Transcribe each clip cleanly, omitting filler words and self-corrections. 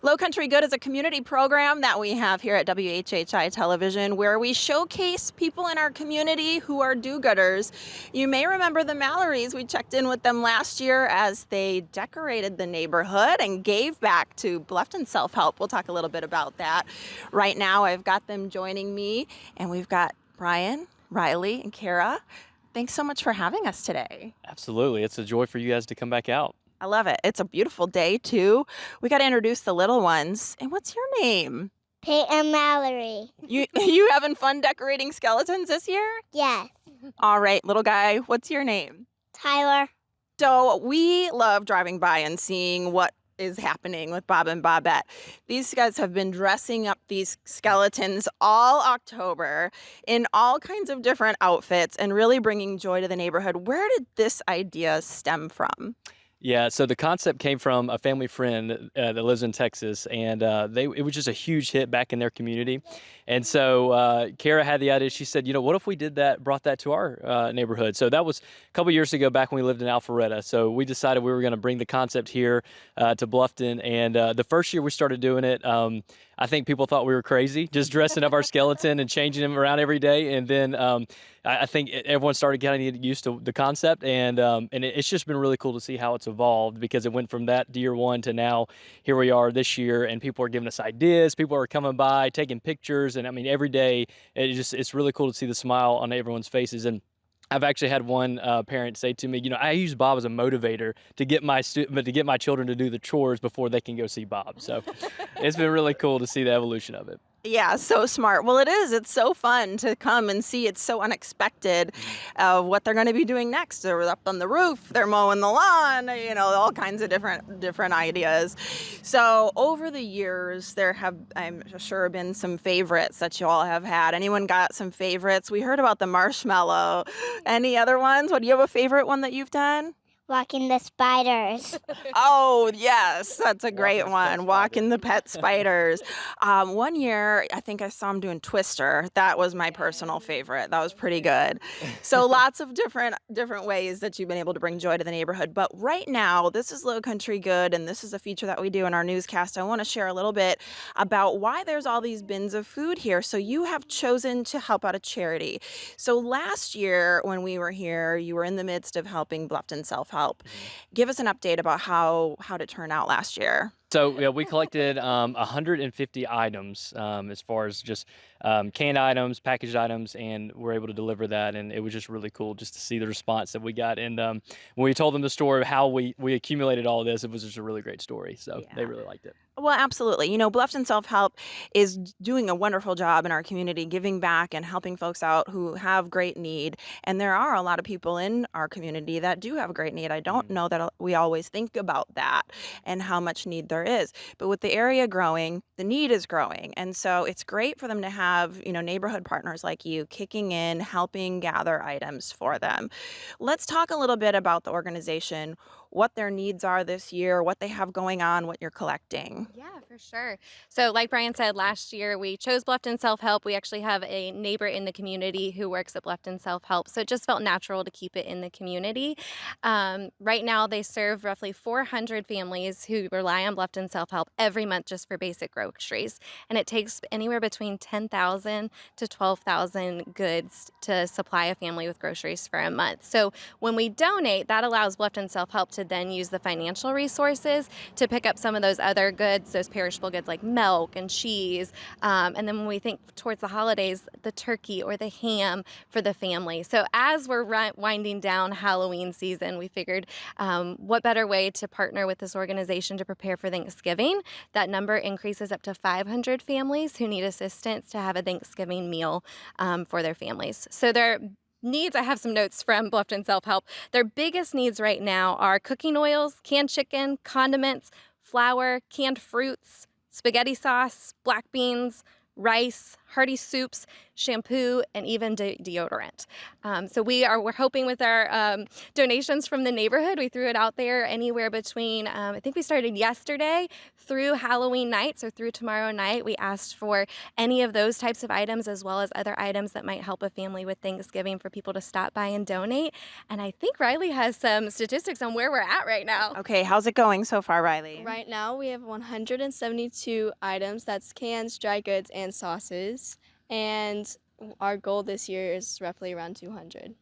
Lowcountry Good is a community program that we have here at WHHI Television where we showcase people in our community who are do-gooders. You may remember the Mallorys. We checked in with them last year as they decorated the neighborhood and gave back to Bluffton Self-Help. We'll talk a little bit about that. Right now I've got them joining me, and we've got Brian, Ryleigh, and Kara. Thanks so much for having us today. Absolutely. It's a joy for you guys to come back out. I love it. It's a beautiful day, too. We got to introduce the little ones. And what's your name? Payton Mallory. You having fun decorating skeletons this year? Yes. All right, little guy, what's your name? Tyler. So we love driving by and seeing what is happening with Bob and Bobette. These guys have been dressing up these skeletons all October in all kinds of different outfits and really bringing joy to the neighborhood. Where did this idea stem from? Yeah, so the concept came from a family friend that lives in Texas, and it was just a huge hit back in their community. And so Kara had the idea. She said, what if we did that, brought that to our neighborhood? So that was a couple years ago back when we lived in Alpharetta. So we decided we were going to bring the concept here to Bluffton. And the first year we started doing it, I think people thought we were crazy, just dressing up our skeleton and changing them around every day. And then I think everyone started getting used to the concept, and it's just been really cool to see how it's evolved, because it went from that year one to now here we are this year, and people are giving us ideas. People are coming by, taking pictures, and I mean every day it's really cool to see the smile on everyone's faces. And I've actually had one parent say to me, I use Bob as a motivator to get my children to do the chores before they can go see Bob. So it's been really cool to see the evolution of it. Yeah, so smart. Well, it is. It's so fun to come and see. It's so unexpected what they're going to be doing next. They're up on the roof. They're mowing the lawn. All kinds of different ideas. So over the years, there have, I'm sure, been some favorites that you all have had. Anyone got some favorites? We heard about the marshmallow. Any other ones? What, do you have a favorite one that you've done? Walking the spiders. Oh, yes, that's a great one. Walking the pet spiders. One year, I think I saw him doing Twister. That was my personal favorite. That was pretty good. So lots of different ways that you've been able to bring joy to the neighborhood. But right now, this is Lowcountry Good, and this is a feature that we do in our newscast. I want to share a little bit about why there's all these bins of food here. So you have chosen to help out a charity. So last year, when we were here, you were in the midst of helping Bluffton Self-Help. Give us an update about how did it turn out last year. So yeah, we collected 150 items as far as just canned items, packaged items, and we're able to deliver that. And it was just really cool just to see the response that we got. And when we told them the story of how we accumulated all of this, it was just a really great story. So yeah, they really liked it. Well, absolutely. Bluffton Self-Help is doing a wonderful job in our community, giving back and helping folks out who have great need. And there are a lot of people in our community that do have great need. I don't know that we always think about that and how much need there is. But with the area growing, the need is growing. And so it's great for them to have, neighborhood partners like you kicking in, helping gather items for them. Let's talk a little bit about the organization, what their needs are this year, what they have going on, what you're collecting. Yeah, for sure. So like Brian said, last year we chose Bluffton Self-Help. We actually have a neighbor in the community who works at Bluffton Self-Help. So it just felt natural to keep it in the community. Right now they serve roughly 400 families who rely on Bluffton Self-Help every month just for basic groceries. And it takes anywhere between 10,000 to 12,000 goods to supply a family with groceries for a month. So when we donate, that allows Bluffton Self-Help to then use the financial resources to pick up some of those other goods, those perishable goods like milk and cheese. And then when we think towards the holidays, the turkey or the ham for the family. So as we're winding down Halloween season, we figured what better way to partner with this organization to prepare for Thanksgiving. That number increases up to 500 families who need assistance to have a Thanksgiving meal for their families. So they're needs, I have some notes from Bluffton Self-Help. Their biggest needs right now are cooking oils, canned chicken, condiments, flour, canned fruits, spaghetti sauce, black beans, rice, hearty soups, shampoo, and even deodorant. So we're hoping with our donations from the neighborhood, we threw it out there anywhere between, I think we started yesterday through Halloween night, so through tomorrow night. We asked for any of those types of items as well as other items that might help a family with Thanksgiving for people to stop by and donate. And I think Ryleigh has some statistics on where we're at right now. Okay, how's it going so far, Ryleigh? Right now, we have 172 items. That's cans, dry goods, and sauces. And our goal this year is roughly around 200.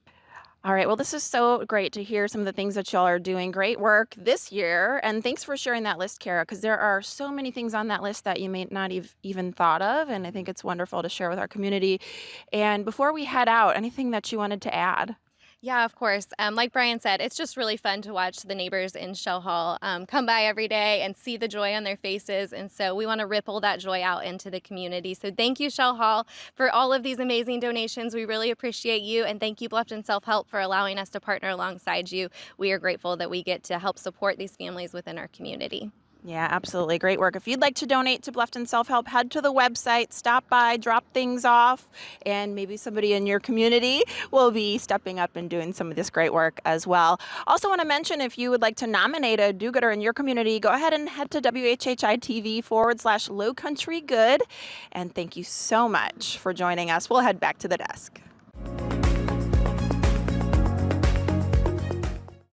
All right, well, this is so great to hear some of the things that y'all are doing. Great work this year. And thanks for sharing that list, Kara, because there are so many things on that list that you may not have even thought of. And I think it's wonderful to share with our community. And before we head out, anything that you wanted to add? Yeah, of course. Like Brian said, it's just really fun to watch the neighbors in Shell Hall come by every day and see the joy on their faces. And so we want to ripple that joy out into the community. So thank you, Shell Hall, for all of these amazing donations. We really appreciate you. And thank you, Bluffton Self-Help, for allowing us to partner alongside you. We are grateful that we get to help support these families within our community. Yeah, absolutely. Great work. If you'd like to donate to Bluffton Self-Help, head to the website, stop by, drop things off, and maybe somebody in your community will be stepping up and doing some of this great work as well. Also want to mention, if you would like to nominate a do-gooder in your community, go ahead and head to WHHI-TV /Lowcountry Good. And thank you so much for joining us. We'll head back to the desk.